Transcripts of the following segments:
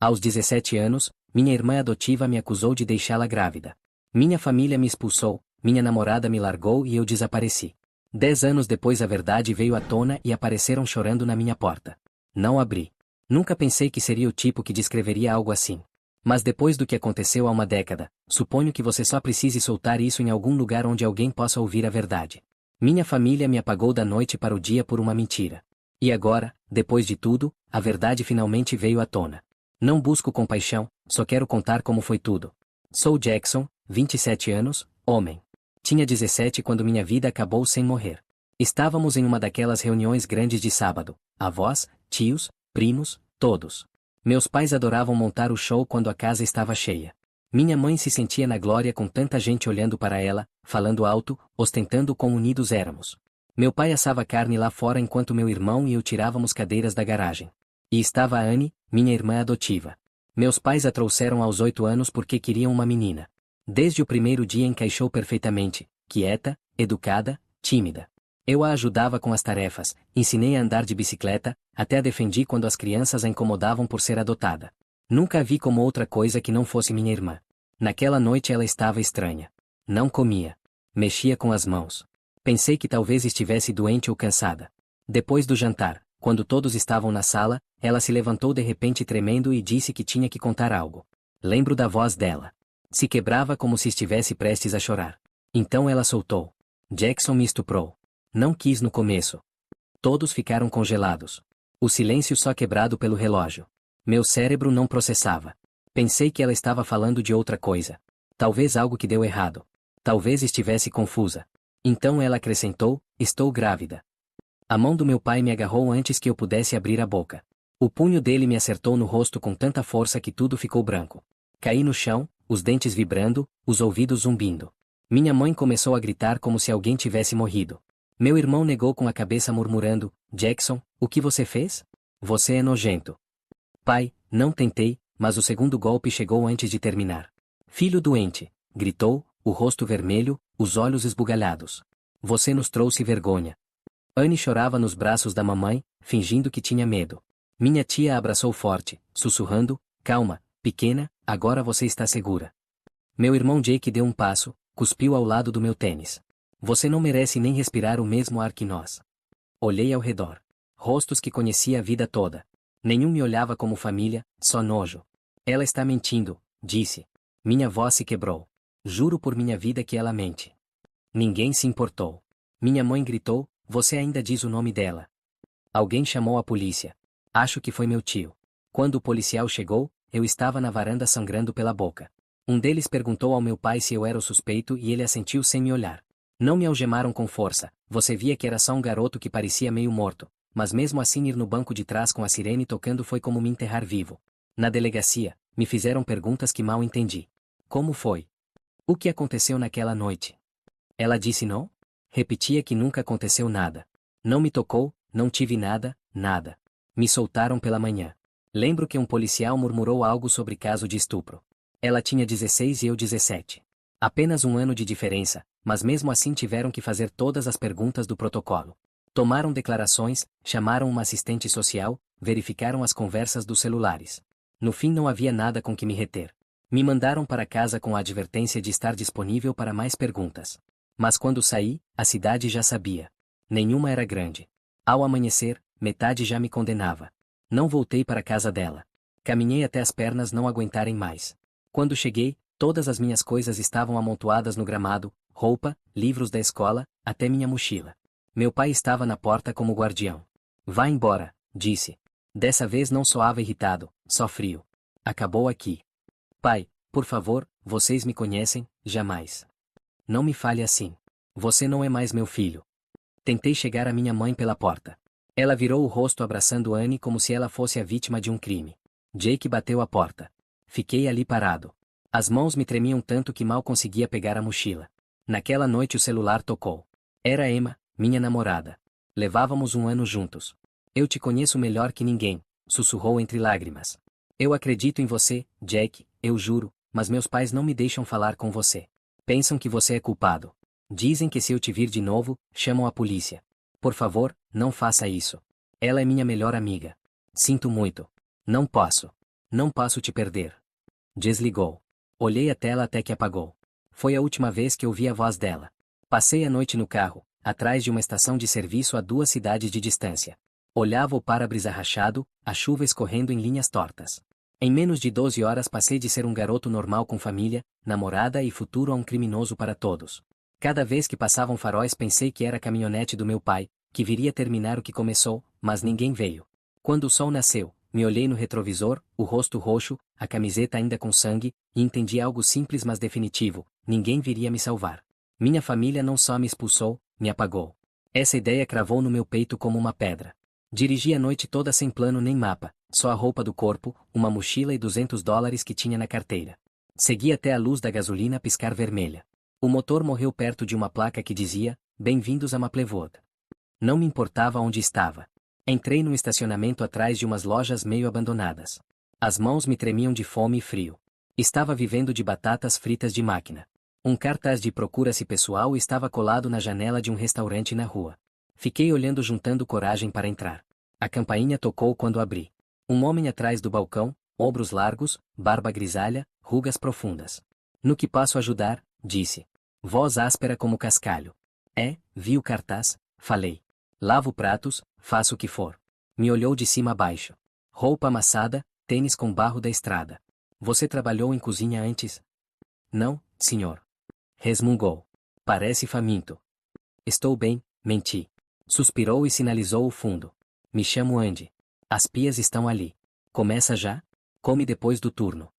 Aos 17 anos, minha irmã adotiva me acusou de deixá-la grávida. Minha família me expulsou, minha namorada me largou e eu desapareci. 10 anos depois a verdade veio à tona e apareceram chorando na minha porta. Não abri. Nunca pensei que seria o tipo que descreveria algo assim. Mas depois do que aconteceu há uma década, suponho que você só precise soltar isso em algum lugar onde alguém possa ouvir a verdade. Minha família me apagou da noite para o dia por uma mentira. E agora, depois de tudo, a verdade finalmente veio à tona. Não busco compaixão, só quero contar como foi tudo. Sou Jackson, 27 anos, homem. Tinha 17 quando minha vida acabou sem morrer. Estávamos em uma daquelas reuniões grandes de sábado. Avós, tios, primos, todos. Meus pais adoravam montar o show quando a casa estava cheia. Minha mãe se sentia na glória com tanta gente olhando para ela, falando alto, ostentando quão unidos éramos. Meu pai assava carne lá fora enquanto meu irmão e eu tirávamos cadeiras da garagem. E estava a Anne, minha irmã adotiva. Meus pais a trouxeram aos 8 anos porque queriam uma menina. Desde o primeiro dia encaixou perfeitamente, quieta, educada, tímida. Eu a ajudava com as tarefas, ensinei a andar de bicicleta, até a defendi quando as crianças a incomodavam por ser adotada. Nunca a vi como outra coisa que não fosse minha irmã. Naquela noite ela estava estranha. Não comia. Mexia com as mãos. Pensei que talvez estivesse doente ou cansada. Depois do jantar, quando todos estavam na sala, ela se levantou de repente tremendo e disse que tinha que contar algo. Lembro da voz dela. Se quebrava como se estivesse prestes a chorar. Então ela soltou. Jackson me estuprou. Não quis no começo. Todos ficaram congelados. O silêncio só quebrado pelo relógio. Meu cérebro não processava. Pensei que ela estava falando de outra coisa. Talvez algo que deu errado. Talvez estivesse confusa. Então ela acrescentou, estou grávida. A mão do meu pai me agarrou antes que eu pudesse abrir a boca. O punho dele me acertou no rosto com tanta força que tudo ficou branco. Caí no chão, os dentes vibrando, os ouvidos zumbindo. Minha mãe começou a gritar como se alguém tivesse morrido. Meu irmão negou com a cabeça murmurando, Jackson, o que você fez? Você é nojento. Pai, não tentei, mas o segundo golpe chegou antes de terminar. Filho doente, gritou, o rosto vermelho, os olhos esbugalhados. Você nos trouxe vergonha. Anne chorava nos braços da mamãe, fingindo que tinha medo. Minha tia a abraçou forte, sussurrando, calma, pequena, agora você está segura. Meu irmão Jake deu um passo, cuspiu ao lado do meu tênis. Você não merece nem respirar o mesmo ar que nós. Olhei ao redor. Rostos que conhecia a vida toda. Nenhum me olhava como família, só nojo. Ela está mentindo, disse. Minha voz se quebrou. Juro por minha vida que ela mente. Ninguém se importou. Minha mãe gritou, você ainda diz o nome dela. Alguém chamou a polícia. Acho que foi meu tio. Quando o policial chegou, eu estava na varanda sangrando pela boca. Um deles perguntou ao meu pai se eu era o suspeito e ele assentiu sem me olhar. Não me algemaram com força, você via que era só um garoto que parecia meio morto, mas mesmo assim ir no banco de trás com a sirene tocando foi como me enterrar vivo. Na delegacia, me fizeram perguntas que mal entendi. Como foi? O que aconteceu naquela noite? Ela disse não? Repetia que nunca aconteceu nada. Não me tocou, não tive nada, nada. Me soltaram pela manhã. Lembro que um policial murmurou algo sobre caso de estupro. Ela tinha 16 e eu 17. Apenas um ano de diferença, mas mesmo assim tiveram que fazer todas as perguntas do protocolo. Tomaram declarações, chamaram uma assistente social, verificaram as conversas dos celulares. No fim não havia nada com que me reter. Me mandaram para casa com a advertência de estar disponível para mais perguntas. Mas quando saí, a cidade já sabia. Nenhuma era grande. Ao amanhecer, metade já me condenava. Não voltei para a casa dela. Caminhei até as pernas não aguentarem mais. Quando cheguei, todas as minhas coisas estavam amontoadas no gramado, roupa, livros da escola, até minha mochila. Meu pai estava na porta como guardião. Vá embora, disse. Dessa vez não soava irritado, só frio. Acabou aqui. Pai, por favor, vocês me conhecem, jamais. Não me fale assim. Você não é mais meu filho. Tentei chegar à minha mãe pela porta. Ela virou o rosto abraçando Anne como se ela fosse a vítima de um crime. Jake bateu a porta. Fiquei ali parado. As mãos me tremiam tanto que mal conseguia pegar a mochila. Naquela noite o celular tocou. Era Emma, minha namorada. Levávamos um ano juntos. Eu te conheço melhor que ninguém, sussurrou entre lágrimas. Eu acredito em você, Jack, eu juro, mas meus pais não me deixam falar com você. Pensam que você é culpado. Dizem que se eu te vir de novo, chamam a polícia. Por favor, não faça isso. Ela é minha melhor amiga. Sinto muito. Não posso. Não passo te perder. Desligou. Olhei a tela até que apagou. Foi a última vez que ouvi a voz dela. Passei a noite no carro, atrás de uma estação de serviço a 2 cidades de distância. Olhava o para-brisa rachado, a chuva escorrendo em linhas tortas. Em menos de 12 horas passei de ser um garoto normal com família, namorada e futuro a um criminoso para todos. Cada vez que passavam faróis pensei que era a caminhonete do meu pai, que viria terminar o que começou, mas ninguém veio. Quando o sol nasceu, me olhei no retrovisor, o rosto roxo, a camiseta ainda com sangue, e entendi algo simples mas definitivo: ninguém viria me salvar. Minha família não só me expulsou, me apagou. Essa ideia cravou no meu peito como uma pedra. Dirigi a noite toda sem plano nem mapa, só a roupa do corpo, uma mochila e $200 que tinha na carteira. Segui até a luz da gasolina piscar vermelha. O motor morreu perto de uma placa que dizia: Bem-vindos a Maplewood. Não me importava onde estava. Entrei num estacionamento atrás de umas lojas meio abandonadas. As mãos me tremiam de fome e frio. Estava vivendo de batatas fritas de máquina. Um cartaz de procura-se pessoal estava colado na janela de um restaurante na rua. Fiquei olhando juntando coragem para entrar. A campainha tocou quando abri. Um homem atrás do balcão, ombros largos, barba grisalha, rugas profundas. No que posso ajudar? Disse. Voz áspera como cascalho. Vi o cartaz, falei. Lavo pratos, faço o que for. Me olhou de cima a baixo. Roupa amassada, tênis com barro da estrada. Você trabalhou em cozinha antes? Não, senhor. Resmungou. Parece faminto. Estou bem, menti. Suspirou e sinalizou o fundo. Me chamo Andy. As pias estão ali. Começa já? Come depois do turno.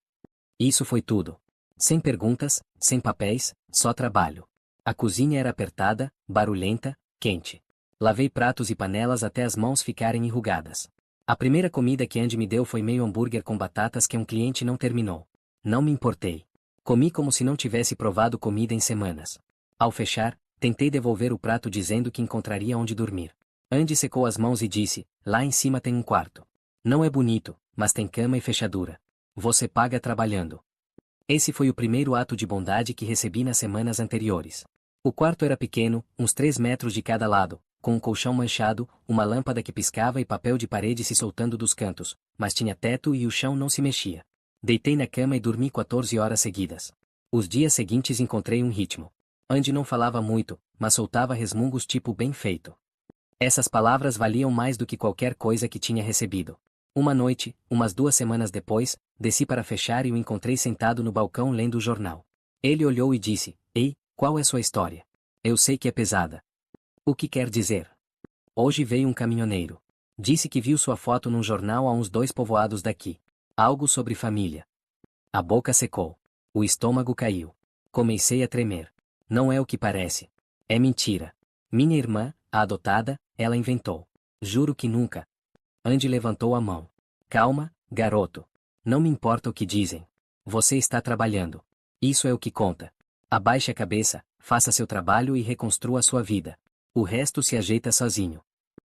Isso foi tudo. Sem perguntas, sem papéis, só trabalho. A cozinha era apertada, barulhenta, quente. Lavei pratos e panelas até as mãos ficarem enrugadas. A primeira comida que Andy me deu foi meio hambúrguer com batatas que um cliente não terminou. Não me importei. Comi como se não tivesse provado comida em semanas. Ao fechar, tentei devolver o prato dizendo que encontraria onde dormir. Andy secou as mãos e disse: Lá em cima tem um quarto. Não é bonito, mas tem cama e fechadura. Você paga trabalhando. Esse foi o primeiro ato de bondade que recebi nas semanas anteriores. O quarto era pequeno, uns 3 metros de cada lado, com um colchão manchado, uma lâmpada que piscava e papel de parede se soltando dos cantos, mas tinha teto e o chão não se mexia. Deitei na cama e dormi 14 horas seguidas. Os dias seguintes encontrei um ritmo. Andy não falava muito, mas soltava resmungos tipo bem feito. Essas palavras valiam mais do que qualquer coisa que tinha recebido. Uma noite, umas 2 semanas depois, desci para fechar e o encontrei sentado no balcão lendo o jornal. Ele olhou e disse: Ei, qual é sua história? Eu sei que é pesada. O que quer dizer? Hoje veio um caminhoneiro. Disse que viu sua foto num jornal a uns 2 povoados daqui. Algo sobre família. A boca secou. O estômago caiu. Comecei a tremer. Não é o que parece. É mentira. Minha irmã, a adotada, ela inventou. Juro que nunca. Andy levantou a mão. Calma, garoto. Não me importa o que dizem. Você está trabalhando. Isso é o que conta. Abaixe a cabeça, faça seu trabalho e reconstrua sua vida. O resto se ajeita sozinho.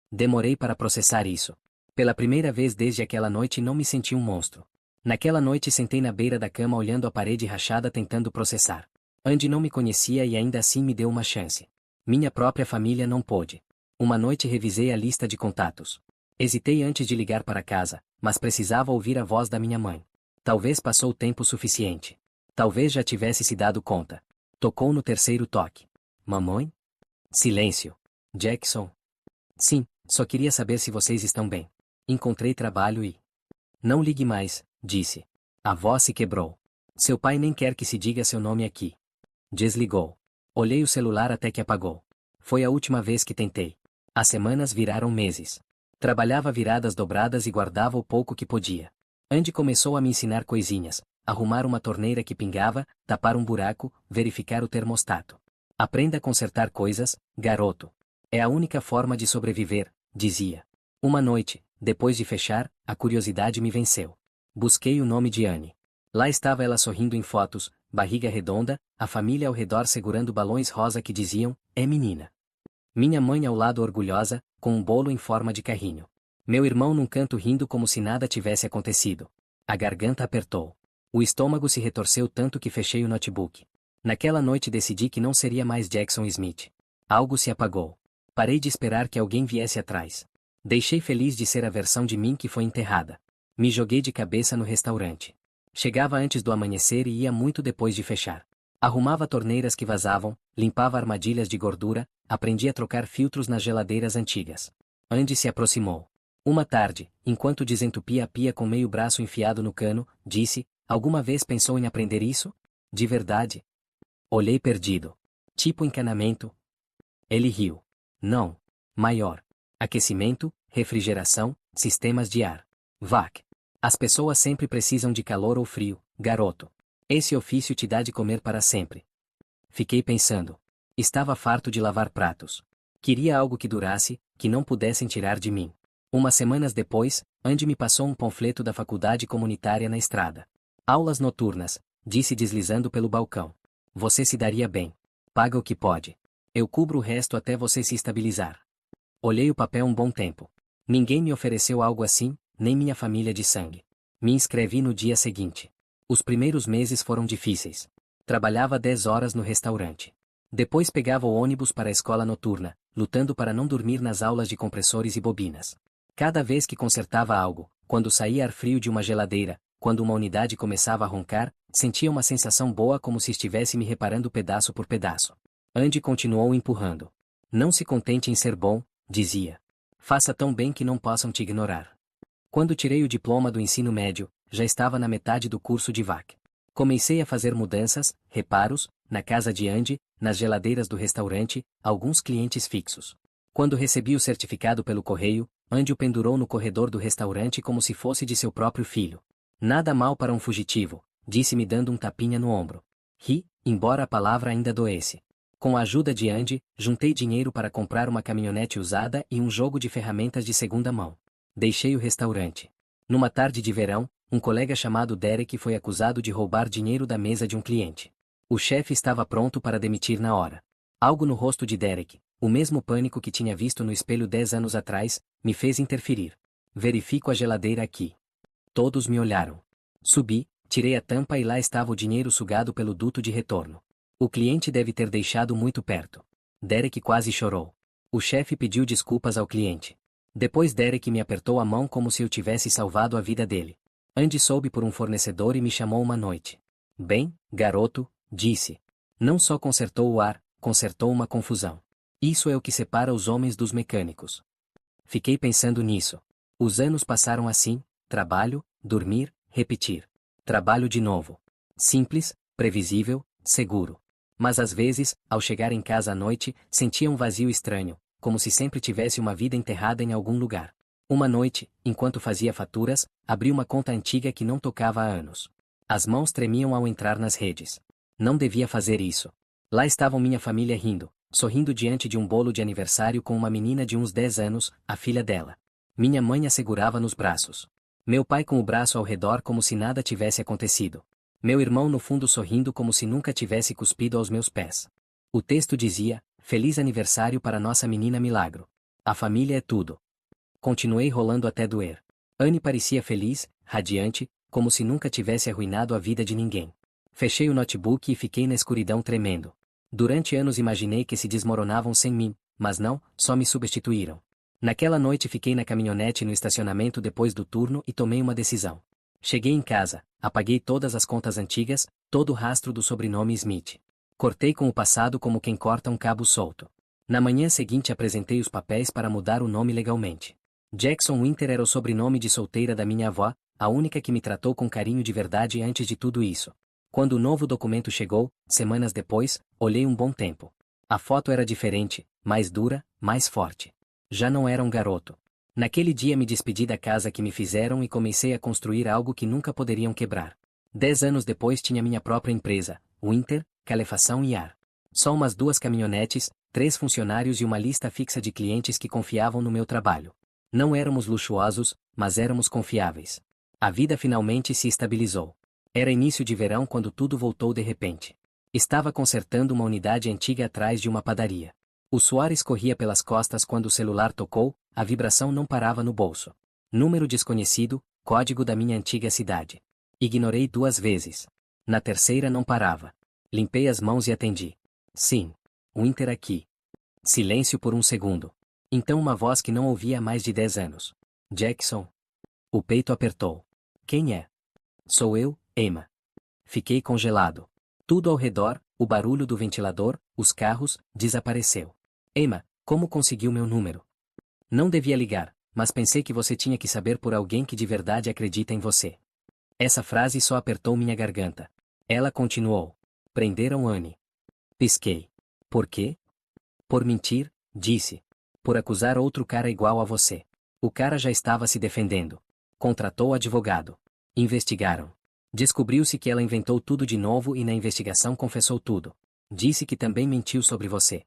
Demorei para processar isso. Pela primeira vez desde aquela noite não me senti um monstro. Naquela noite sentei na beira da cama olhando a parede rachada tentando processar. Andy não me conhecia e ainda assim me deu uma chance. Minha própria família não pôde. Uma noite revisei a lista de contatos. Hesitei antes de ligar para casa, mas precisava ouvir a voz da minha mãe. Talvez passou tempo suficiente. Talvez já tivesse se dado conta. Tocou no terceiro toque. Mamãe? Silêncio. Jackson? Sim, só queria saber se vocês estão bem. Encontrei trabalho e... Não ligue mais, disse. A voz se quebrou. Seu pai nem quer que se diga seu nome aqui. Desligou. Olhei o celular até que apagou. Foi a última vez que tentei. As semanas viraram meses. Trabalhava viradas dobradas e guardava o pouco que podia. Andy começou a me ensinar coisinhas: arrumar uma torneira que pingava, tapar um buraco, verificar o termostato. Aprenda a consertar coisas, garoto. É a única forma de sobreviver, dizia. Uma noite, depois de fechar, a curiosidade me venceu. Busquei o nome de Anne. Lá estava ela sorrindo em fotos, barriga redonda, a família ao redor segurando balões rosa que diziam: é menina. Minha mãe ao lado orgulhosa, com um bolo em forma de carrinho. Meu irmão num canto rindo como se nada tivesse acontecido. A garganta apertou. O estômago se retorceu tanto que fechei o notebook. Naquela noite decidi que não seria mais Jackson Smith. Algo se apagou. Parei de esperar que alguém viesse atrás. Deixei feliz de ser a versão de mim que foi enterrada. Me joguei de cabeça no restaurante. Chegava antes do amanhecer e ia muito depois de fechar. Arrumava torneiras que vazavam, limpava armadilhas de gordura, aprendi a trocar filtros nas geladeiras antigas. Andy se aproximou. Uma tarde, enquanto desentupia a pia com meio braço enfiado no cano, disse: Alguma vez pensou em aprender isso? De verdade? Olhei perdido. Tipo encanamento? Ele riu. Não. Maior. Aquecimento, refrigeração, sistemas de ar. VAC. As pessoas sempre precisam de calor ou frio, garoto. Esse ofício te dá de comer para sempre. Fiquei pensando. Estava farto de lavar pratos. Queria algo que durasse, que não pudessem tirar de mim. Umas semanas depois, Andy me passou um panfleto da faculdade comunitária na estrada. Aulas noturnas, disse deslizando pelo balcão. Você se daria bem. Paga o que pode. Eu cubro o resto até você se estabilizar. Olhei o papel um bom tempo. Ninguém me ofereceu algo assim, nem minha família de sangue. Me inscrevi no dia seguinte. Os primeiros meses foram difíceis. Trabalhava 10 horas no restaurante. Depois pegava o ônibus para a escola noturna, lutando para não dormir nas aulas de compressores e bobinas. Cada vez que consertava algo, quando saía ar frio de uma geladeira, quando uma unidade começava a roncar, sentia uma sensação boa como se estivesse me reparando pedaço por pedaço. Andy continuou empurrando. Não se contente em ser bom, dizia. Faça tão bem que não possam te ignorar. Quando tirei o diploma do ensino médio, já estava na metade do curso de VAC. Comecei a fazer mudanças, reparos, na casa de Andy, nas geladeiras do restaurante, alguns clientes fixos. Quando recebi o certificado pelo correio, Andy o pendurou no corredor do restaurante como se fosse de seu próprio filho. Nada mal para um fugitivo, disse-me dando um tapinha no ombro. Ri, embora a palavra ainda doesse. Com a ajuda de Andy, juntei dinheiro para comprar uma caminhonete usada e um jogo de ferramentas de segunda mão. Deixei o restaurante. Numa tarde de verão, um colega chamado Derek foi acusado de roubar dinheiro da mesa de um cliente. O chefe estava pronto para demitir na hora. Algo no rosto de Derek, o mesmo pânico que tinha visto no espelho 10 anos atrás, me fez interferir. Verifico a geladeira aqui. Todos me olharam. Subi, tirei a tampa e lá estava o dinheiro sugado pelo duto de retorno. O cliente deve ter deixado muito perto. Derek quase chorou. O chefe pediu desculpas ao cliente. Depois Derek me apertou a mão como se eu tivesse salvado a vida dele. Andy soube por um fornecedor e me chamou uma noite. Bem, garoto, disse. Não só consertou o ar, consertou uma confusão. Isso é o que separa os homens dos mecânicos. Fiquei pensando nisso. Os anos passaram assim, trabalho, dormir, repetir. Trabalho de novo. Simples, previsível, seguro. Mas às vezes, ao chegar em casa à noite, sentia um vazio estranho, como se sempre tivesse uma vida enterrada em algum lugar. Uma noite, enquanto fazia faturas, abri uma conta antiga que não tocava há anos. As mãos tremiam ao entrar nas redes. Não devia fazer isso. Lá estavam minha família rindo, sorrindo diante de um bolo de aniversário com uma menina de uns 10 anos, a filha dela. Minha mãe a segurava nos braços. Meu pai com o braço ao redor como se nada tivesse acontecido. Meu irmão no fundo sorrindo como se nunca tivesse cuspido aos meus pés. O texto dizia: Feliz aniversário para nossa menina Milagro. A família é tudo. Continuei rolando até doer. Anne parecia feliz, radiante, como se nunca tivesse arruinado a vida de ninguém. Fechei o notebook e fiquei na escuridão tremendo. Durante anos imaginei que se desmoronavam sem mim, mas não, só me substituíram. Naquela noite fiquei na caminhonete no estacionamento depois do turno e tomei uma decisão. Cheguei em casa, apaguei todas as contas antigas, todo o rastro do sobrenome Smith. Cortei com o passado como quem corta um cabo solto. Na manhã seguinte apresentei os papéis para mudar o nome legalmente. Jackson Winter era o sobrenome de solteira da minha avó, a única que me tratou com carinho de verdade antes de tudo isso. Quando o novo documento chegou, semanas depois, olhei um bom tempo. A foto era diferente, mais dura, mais forte. Já não era um garoto. Naquele dia me despedi da casa que me fizeram e comecei a construir algo que nunca poderiam quebrar. 10 anos depois tinha minha própria empresa, Winter, Calefação e Ar. Só umas 2 caminhonetes, 3 funcionários e uma lista fixa de clientes que confiavam no meu trabalho. Não éramos luxuosos, mas éramos confiáveis. A vida finalmente se estabilizou. Era início de verão quando tudo voltou de repente. Estava consertando uma unidade antiga atrás de uma padaria. O suor escorria pelas costas quando o celular tocou, a vibração não parava no bolso. Número desconhecido, código da minha antiga cidade. Ignorei 2 vezes. Na terceira não parava. Limpei as mãos e atendi. Sim. Winter aqui. Silêncio por um segundo. Então uma voz que não ouvia há mais de 10 anos. Jackson. O peito apertou. Quem é? Sou eu, Emma. Fiquei congelado. Tudo ao redor, o barulho do ventilador, os carros, desapareceu. Emma, como conseguiu meu número? Não devia ligar, mas pensei que você tinha que saber por alguém que de verdade acredita em você. Essa frase só apertou minha garganta. Ela continuou. Prenderam Anne. Pisquei. Por quê? Por mentir, disse. Por acusar outro cara igual a você. O cara já estava se defendendo. Contratou advogado. Investigaram. Descobriu-se que ela inventou tudo de novo e na investigação confessou tudo. Disse que também mentiu sobre você.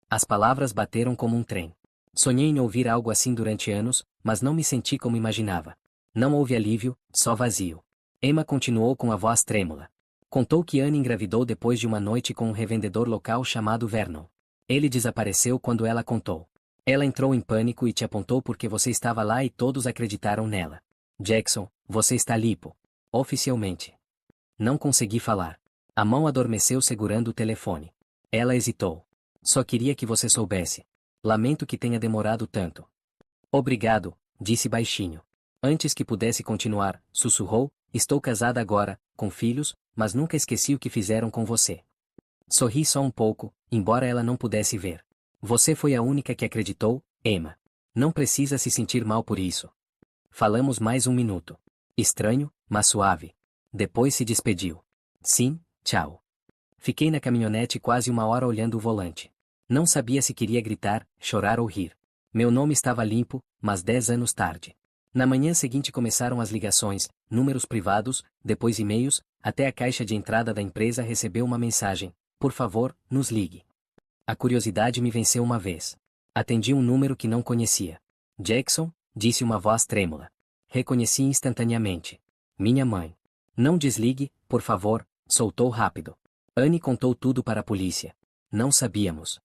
As palavras bateram como um trem. Sonhei em ouvir algo assim durante anos, mas não me senti como imaginava. Não houve alívio, só vazio. Emma continuou com a voz trêmula. Contou que Anne engravidou depois de uma noite com um revendedor local chamado Vernon. Ele desapareceu quando ela contou. Ela entrou em pânico e te apontou porque você estava lá e todos acreditaram nela. Jackson, você está limpo. Oficialmente. Não consegui falar. A mão adormeceu segurando o telefone. Ela hesitou. Só queria que você soubesse. Lamento que tenha demorado tanto. Obrigado, disse baixinho. Antes que pudesse continuar, sussurrou, estou casada agora, com filhos, mas nunca esqueci o que fizeram com você. Sorri só um pouco, embora ela não pudesse ver. Você foi a única que acreditou, Emma. Não precisa se sentir mal por isso. Falamos mais um minuto. Estranho, mas suave. Depois se despediu. Sim, tchau. Fiquei na caminhonete quase uma hora olhando o volante. Não sabia se queria gritar, chorar ou rir. Meu nome estava limpo, mas 10 anos tarde. Na manhã seguinte começaram as ligações, números privados, depois e-mails, até a caixa de entrada da empresa recebeu uma mensagem. Por favor, nos ligue. A curiosidade me venceu uma vez. Atendi um número que não conhecia. Jackson, disse uma voz trêmula. Reconheci instantaneamente. Minha mãe. Não desligue, por favor, soltou rápido. Anne contou tudo para a polícia. Não sabíamos.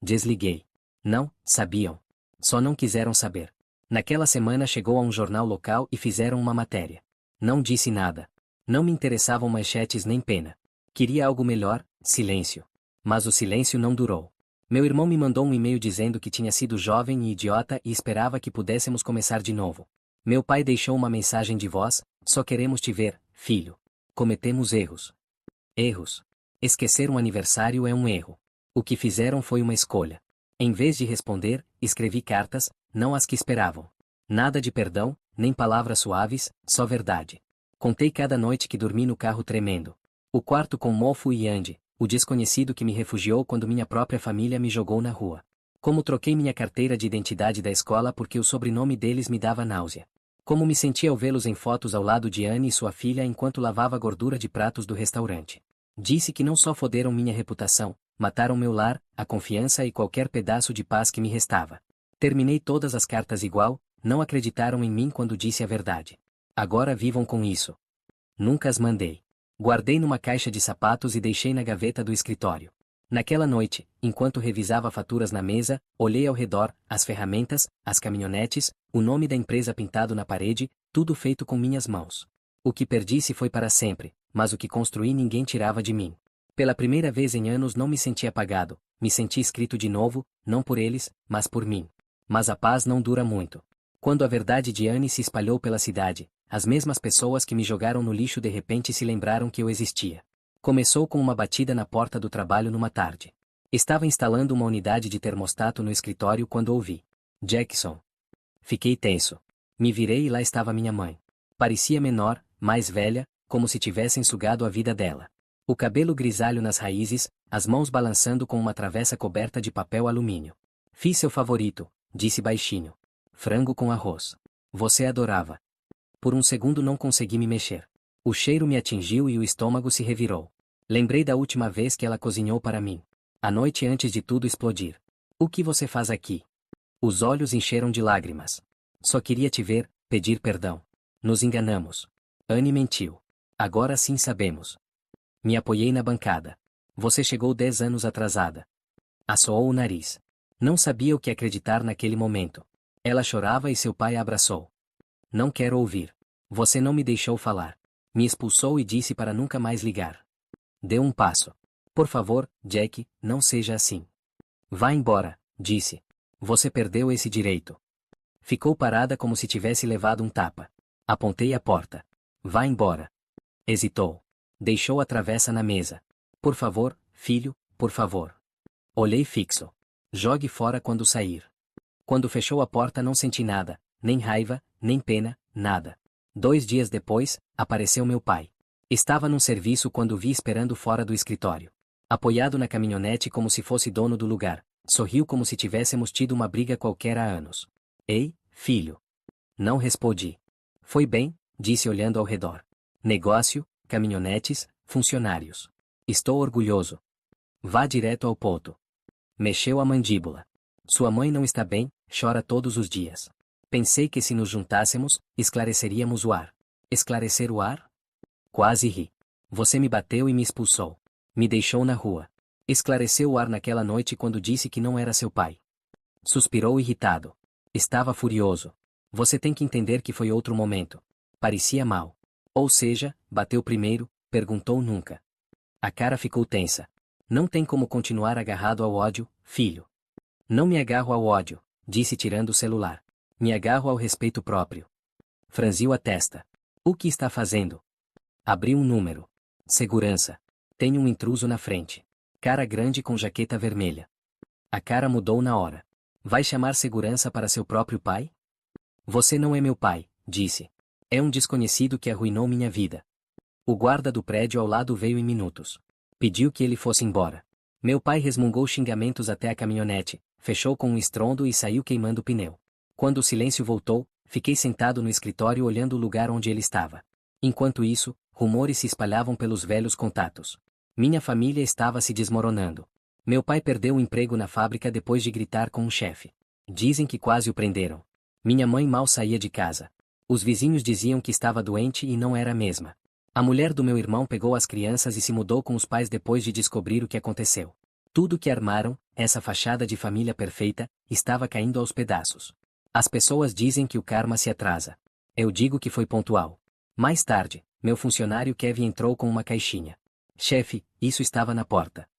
Desliguei. Não, sabiam. Só não quiseram saber. Naquela semana chegou a um jornal local e fizeram uma matéria. Não disse nada. Não me interessavam manchetes nem pena. Queria algo melhor, silêncio. Mas o silêncio não durou. Meu irmão me mandou um e-mail dizendo que tinha sido jovem e idiota e esperava que pudéssemos começar de novo. Meu pai deixou uma mensagem de voz, só queremos te ver, filho. Cometemos erros. Erros. Esquecer um aniversário é um erro. O que fizeram foi uma escolha. Em vez de responder, escrevi cartas, não as que esperavam. Nada de perdão, nem palavras suaves, só verdade. Contei cada noite que dormi no carro tremendo. O quarto com mofo e Andy, o desconhecido que me refugiou quando minha própria família me jogou na rua. Como troquei minha carteira de identidade da escola porque o sobrenome deles me dava náusea. Como me senti ao vê-los em fotos ao lado de Anne e sua filha enquanto lavava a gordura de pratos do restaurante. Disse que não só foderam minha reputação, mataram meu lar, a confiança e qualquer pedaço de paz que me restava. Terminei todas as cartas igual, não acreditaram em mim quando disse a verdade. Agora vivam com isso. Nunca as mandei. Guardei numa caixa de sapatos e deixei na gaveta do escritório. Naquela noite, enquanto revisava faturas na mesa, olhei ao redor, as ferramentas, as caminhonetes, o nome da empresa pintado na parede, tudo feito com minhas mãos. O que perdi se foi para sempre, mas o que construí ninguém tirava de mim. Pela primeira vez em anos não me senti apagado, me senti escrito de novo, não por eles, mas por mim. Mas a paz não dura muito. Quando a verdade de Anne se espalhou pela cidade, as mesmas pessoas que me jogaram no lixo de repente se lembraram que eu existia. Começou com uma batida na porta do trabalho numa tarde. Estava instalando uma unidade de termostato no escritório quando ouvi. Jackson. Fiquei tenso. Me virei e lá estava minha mãe. Parecia menor, mais velha, como se tivessem sugado a vida dela. O cabelo grisalho nas raízes, as mãos balançando com uma travessa coberta de papel alumínio. Fiz seu favorito, disse baixinho. Frango com arroz. Você adorava. Por um segundo não consegui me mexer. O cheiro me atingiu e o estômago se revirou. Lembrei da última vez que ela cozinhou para mim. A noite antes de tudo explodir. O que você faz aqui? Os olhos encheram de lágrimas. Só queria te ver, pedir perdão. Nos enganamos. Anne mentiu. Agora sim sabemos. Me apoiei na bancada. Você chegou 10 anos atrasada. Assoou o nariz. Não sabia o que acreditar naquele momento. Ela chorava e seu pai a abraçou. Não quero ouvir. Você não me deixou falar. Me expulsou e disse para nunca mais ligar. Deu um passo. Por favor, Jack, não seja assim. Vá embora, disse. Você perdeu esse direito. Ficou parada como se tivesse levado um tapa. Apontei a porta. Vá embora. Hesitou. Deixou a travessa na mesa. Por favor, filho, por favor. Olhei fixo. Jogue fora quando sair. Quando fechou a porta não senti nada, nem raiva, nem pena, nada. 2 dias depois, apareceu meu pai. Estava num serviço quando o vi esperando fora do escritório. Apoiado na caminhonete como se fosse dono do lugar, sorriu como se tivéssemos tido uma briga qualquer há anos. Ei, filho. Não respondi. Foi bem, disse olhando ao redor. Negócio, caminhonetes, funcionários. Estou orgulhoso. Vá direto ao ponto. Mexeu a mandíbula. Sua mãe não está bem, chora todos os dias. Pensei que se nos juntássemos, esclareceríamos o ar. Esclarecer o ar? Quase ri. Você me bateu e me expulsou. Me deixou na rua. Esclareceu o ar naquela noite quando disse que não era seu pai. Suspirou irritado. Estava furioso. Você tem que entender que foi outro momento. Parecia mal. Ou seja, bateu primeiro, perguntou nunca. A cara ficou tensa. Não tem como continuar agarrado ao ódio, filho. Não me agarro ao ódio, disse tirando o celular. Me agarro ao respeito próprio. Franziu a testa. O que está fazendo? Abriu um número. Segurança. Tem um intruso na frente. Cara grande com jaqueta vermelha. A cara mudou na hora. Vai chamar segurança para seu próprio pai? Você não é meu pai, disse. É um desconhecido que arruinou minha vida. O guarda do prédio ao lado veio em minutos. Pediu que ele fosse embora. Meu pai resmungou xingamentos até a caminhonete, fechou com um estrondo e saiu queimando o pneu. Quando o silêncio voltou, fiquei sentado no escritório olhando o lugar onde ele estava. Enquanto isso, rumores se espalhavam pelos velhos contatos. Minha família estava se desmoronando. Meu pai perdeu o emprego na fábrica depois de gritar com um chefe. Dizem que quase o prenderam. Minha mãe mal saía de casa. Os vizinhos diziam que estava doente e não era a mesma. A mulher do meu irmão pegou as crianças e se mudou com os pais depois de descobrir o que aconteceu. Tudo que armaram, essa fachada de família perfeita, estava caindo aos pedaços. As pessoas dizem que o karma se atrasa. Eu digo que foi pontual. Mais tarde, meu funcionário Kevin entrou com uma caixinha. Chefe, isso estava na porta.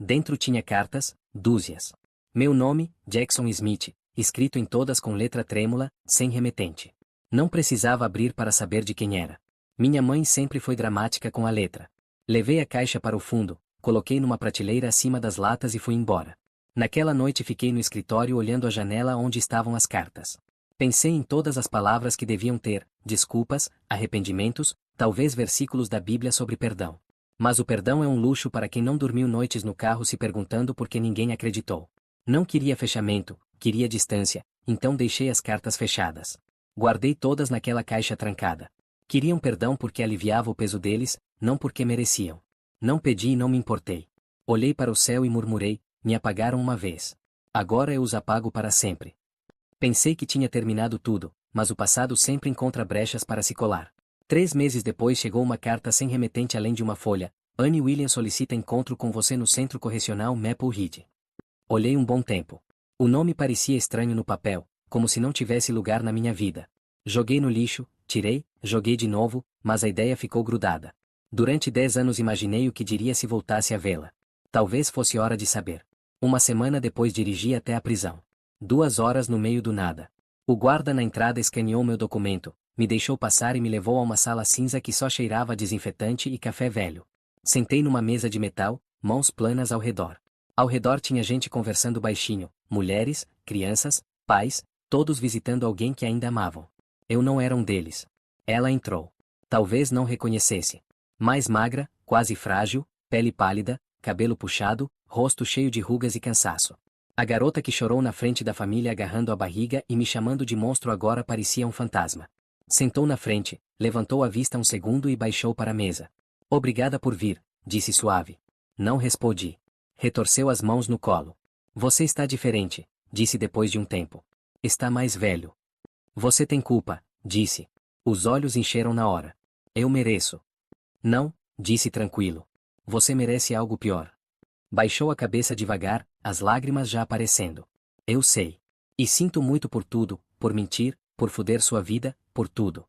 Dentro tinha cartas, dúzias. Meu nome, Jackson Smith, escrito em todas com letra trêmula, sem remetente. Não precisava abrir para saber de quem era. Minha mãe sempre foi dramática com a letra. Levei a caixa para o fundo, coloquei numa prateleira acima das latas e fui embora. Naquela noite fiquei no escritório olhando a janela onde estavam as cartas. Pensei em todas as palavras que deviam ter, desculpas, arrependimentos, talvez versículos da Bíblia sobre perdão. Mas o perdão é um luxo para quem não dormiu noites no carro se perguntando por que ninguém acreditou. Não queria fechamento, queria distância, então deixei as cartas fechadas. Guardei todas naquela caixa trancada. Queriam perdão porque aliviava o peso deles, não porque mereciam. Não pedi e não me importei. Olhei para o céu e murmurei, me apagaram uma vez. Agora eu os apago para sempre. Pensei que tinha terminado tudo, mas o passado sempre encontra brechas para se colar. 3 meses depois chegou uma carta sem remetente além de uma folha. Anne Williams solicita encontro com você no Centro Correcional Maplehead. Olhei um bom tempo. O nome parecia estranho no papel, como se não tivesse lugar na minha vida. Joguei no lixo, tirei, joguei de novo, mas a ideia ficou grudada. Durante 10 anos imaginei o que diria se voltasse a vê-la. Talvez fosse hora de saber. Uma semana depois dirigi até a prisão. 2 horas no meio do nada. O guarda na entrada escaneou meu documento, me deixou passar e me levou a uma sala cinza que só cheirava a desinfetante e café velho. Sentei numa mesa de metal, mãos planas ao redor. Ao redor tinha gente conversando baixinho, mulheres, crianças, pais, todos visitando alguém que ainda amavam. Eu não era um deles. Ela entrou. Talvez não reconhecesse. Mais magra, quase frágil, pele pálida, cabelo puxado, rosto cheio de rugas e cansaço. A garota que chorou na frente da família agarrando a barriga e me chamando de monstro agora parecia um fantasma. Sentou na frente, levantou a vista um segundo e baixou para a mesa. Obrigada por vir, disse suave. Não respondi. Retorceu as mãos no colo. Você está diferente, disse depois de um tempo. Está mais velho. Você tem culpa, disse. Os olhos encheram na hora. Eu mereço. Não, disse tranquilo. Você merece algo pior. Baixou a cabeça devagar, as lágrimas já aparecendo. Eu sei. E sinto muito por tudo, por mentir, por foder sua vida, por tudo.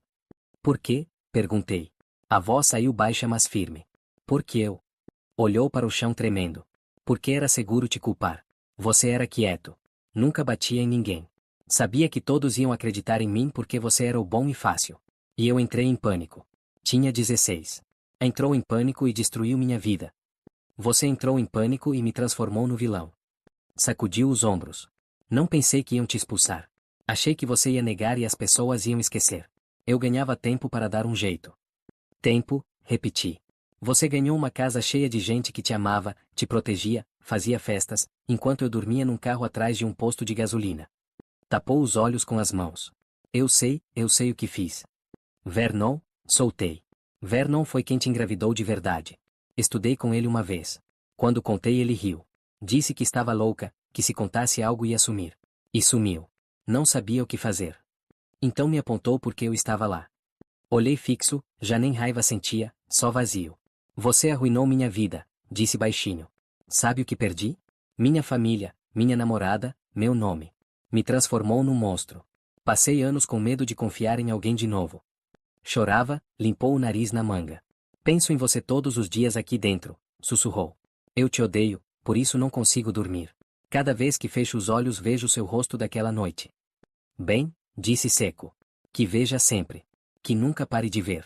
Por quê? Perguntei. A voz saiu baixa mas firme. Porque eu. Olhou para o chão tremendo. Porque era seguro te culpar. Você era quieto. Nunca batia em ninguém. Sabia que todos iam acreditar em mim porque você era o bom e fácil. E eu entrei em pânico. Tinha 16. Entrou em pânico e destruiu minha vida. Você entrou em pânico e me transformou no vilão. Sacudiu os ombros. Não pensei que iam te expulsar. Achei que você ia negar e as pessoas iam esquecer. Eu ganhava tempo para dar um jeito. Tempo, repeti. Você ganhou uma casa cheia de gente que te amava, te protegia, fazia festas, enquanto eu dormia num carro atrás de um posto de gasolina. Tapou os olhos com as mãos. Eu sei o que fiz. Vernon, soltei. Vernon foi quem te engravidou de verdade. Estudei com ele uma vez. Quando contei, ele riu. Disse que estava louca, que se contasse algo ia sumir. E sumiu. Não sabia o que fazer. Então me apontou porque eu estava lá. Olhei fixo, já nem raiva sentia, só vazio. Você arruinou minha vida, disse baixinho. Sabe o que perdi? Minha família, minha namorada, meu nome. Me transformou num monstro. Passei anos com medo de confiar em alguém de novo. Chorava, limpou o nariz na manga. Penso em você todos os dias aqui dentro, sussurrou. Eu te odeio, por isso não consigo dormir. Cada vez que fecho os olhos vejo seu rosto daquela noite. Bem, disse seco. Que veja sempre. Que nunca pare de ver.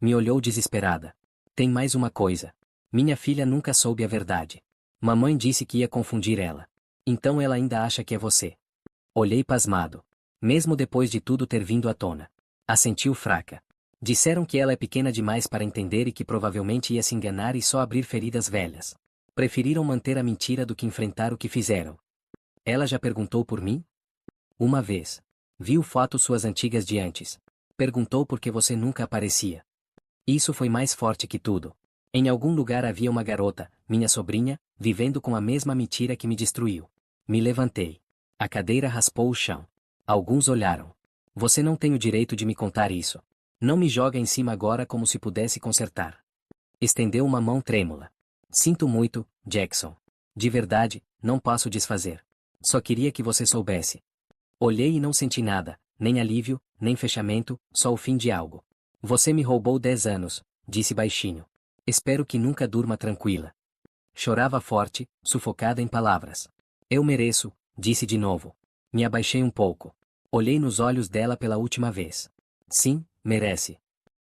Me olhou desesperada. Tem mais uma coisa. Minha filha nunca soube a verdade. Mamãe disse que ia confundir ela. Então ela ainda acha que é você. Olhei pasmado. Mesmo depois de tudo ter vindo à tona. Assentiu fraca. Disseram que ela é pequena demais para entender e que provavelmente ia se enganar e só abrir feridas velhas. Preferiram manter a mentira do que enfrentar o que fizeram. Ela já perguntou por mim? Uma vez. Viu fotos suas antigas de antes. Perguntou por que você nunca aparecia. Isso foi mais forte que tudo. Em algum lugar havia uma garota, minha sobrinha, vivendo com a mesma mentira que me destruiu. Me levantei. A cadeira raspou o chão. Alguns olharam. Você não tem o direito de me contar isso. Não me joga em cima agora como se pudesse consertar. Estendeu uma mão trêmula. Sinto muito, Jackson. De verdade, não posso desfazer. Só queria que você soubesse. Olhei e não senti nada, nem alívio, nem fechamento, só o fim de algo. Você me roubou 10 anos, disse baixinho. Espero que nunca durma tranquila. Chorava forte, sufocada em palavras. Eu mereço, disse de novo. Me abaixei um pouco. Olhei nos olhos dela pela última vez. Sim, merece.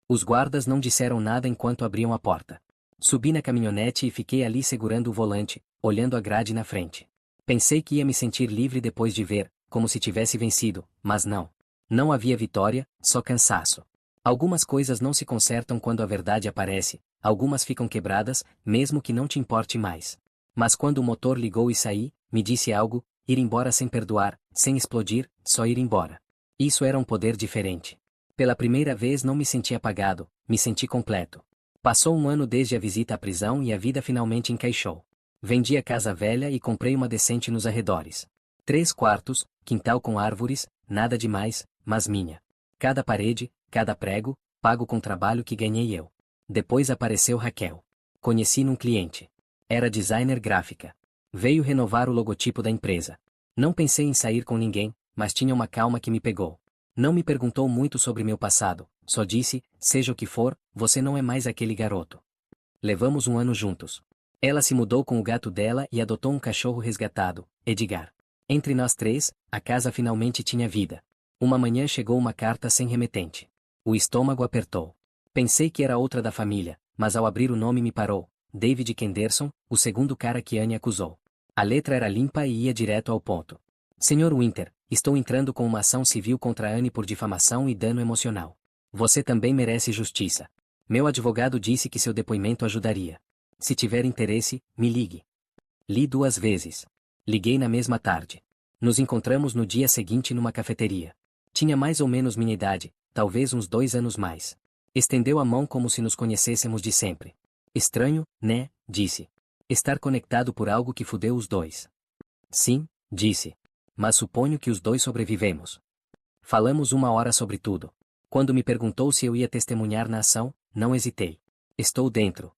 Os guardas não disseram nada enquanto abriam a porta. Subi na caminhonete e fiquei ali segurando o volante, olhando a grade na frente. Pensei que ia me sentir livre depois de ver, como se tivesse vencido, mas não. Não havia vitória, só cansaço. Algumas coisas não se consertam quando a verdade aparece, algumas ficam quebradas, mesmo que não te importe mais. Mas quando o motor ligou e saí, me disse algo, ir embora sem perdoar, sem explodir, só ir embora. Isso era um poder diferente. Pela primeira vez não me senti apagado, me senti completo. Passou um ano desde a visita à prisão e a vida finalmente encaixou. Vendi a casa velha e comprei uma decente nos arredores. 3 quartos, quintal com árvores, nada demais, mas minha. Cada parede, cada prego, pago com trabalho que ganhei eu. Depois apareceu Raquel. Conheci num cliente. Era designer gráfica. Veio renovar o logotipo da empresa. Não pensei em sair com ninguém, mas tinha uma calma que me pegou. Não me perguntou muito sobre meu passado, só disse, seja o que for, você não é mais aquele garoto. Levamos um ano juntos. Ela se mudou com o gato dela e adotou um cachorro resgatado, Edgar. Entre nós 3, a casa finalmente tinha vida. Uma manhã chegou uma carta sem remetente. O estômago apertou. Pensei que era outra da família, mas ao abrir o nome me parou. David Kenderson, o segundo cara que Anne acusou. A letra era limpa e ia direto ao ponto. Senhor Winter, estou entrando com uma ação civil contra Anne por difamação e dano emocional. Você também merece justiça. Meu advogado disse que seu depoimento ajudaria. Se tiver interesse, me ligue. Li 2 vezes. Liguei na mesma tarde. Nos encontramos no dia seguinte numa cafeteria. Tinha mais ou menos minha idade, talvez uns 2 anos mais. Estendeu a mão como se nos conhecêssemos de sempre. Estranho, né? Disse. Estar conectado por algo que fudeu os dois. Sim, disse. Mas suponho que os dois sobrevivemos. Falamos 1 hora sobre tudo. Quando me perguntou se eu ia testemunhar na ação, não hesitei. Estou dentro.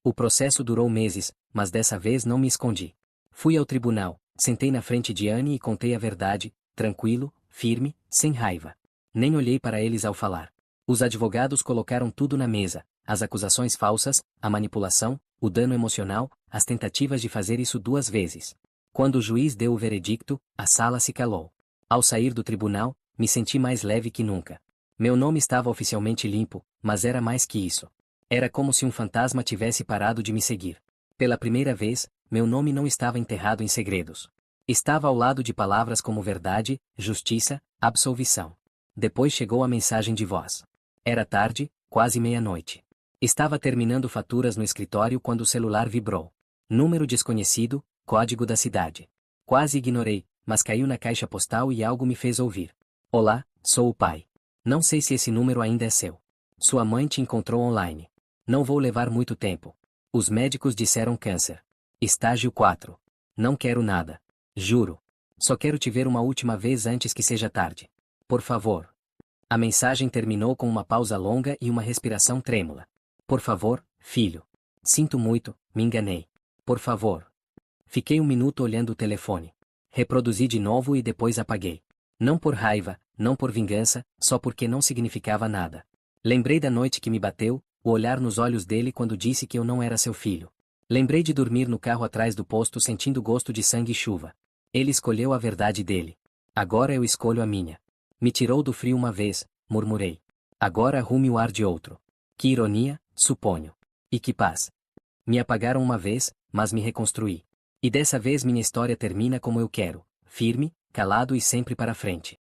O processo durou meses, mas dessa vez não me escondi. Fui ao tribunal, sentei na frente de Anne e contei a verdade, tranquilo, firme, sem raiva. Nem olhei para eles ao falar. Os advogados colocaram tudo na mesa, as acusações falsas, a manipulação, o dano emocional, as tentativas de fazer isso 2 vezes. Quando o juiz deu o veredicto, a sala se calou. Ao sair do tribunal, me senti mais leve que nunca. Meu nome estava oficialmente limpo, mas era mais que isso. Era como se um fantasma tivesse parado de me seguir. Pela primeira vez, meu nome não estava enterrado em segredos. Estava ao lado de palavras como verdade, justiça, absolvição. Depois chegou a mensagem de voz. Era tarde, quase meia-noite. Estava terminando faturas no escritório quando o celular vibrou. Número desconhecido, código da cidade. Quase ignorei, mas caiu na caixa postal e algo me fez ouvir. Olá, sou o pai. Não sei se esse número ainda é seu. Sua mãe te encontrou online. Não vou levar muito tempo. Os médicos disseram câncer. Estágio 4. Não quero nada. Juro. Só quero te ver uma última vez antes que seja tarde. Por favor. A mensagem terminou com uma pausa longa e uma respiração trêmula. Por favor, filho. Sinto muito, me enganei. Por favor. Fiquei um minuto olhando o telefone. Reproduzi de novo e depois apaguei. Não por raiva, não por vingança, só porque não significava nada. Lembrei da noite que me bateu, o olhar nos olhos dele quando disse que eu não era seu filho. Lembrei de dormir no carro atrás do posto sentindo gosto de sangue e chuva. Ele escolheu a verdade dele. Agora eu escolho a minha. Me tirou do frio uma vez, murmurei. Agora arrume o ar de outro. Que ironia, suponho. E que paz. Me apagaram uma vez, mas me reconstruí. E dessa vez minha história termina como eu quero, firme, calado e sempre para frente.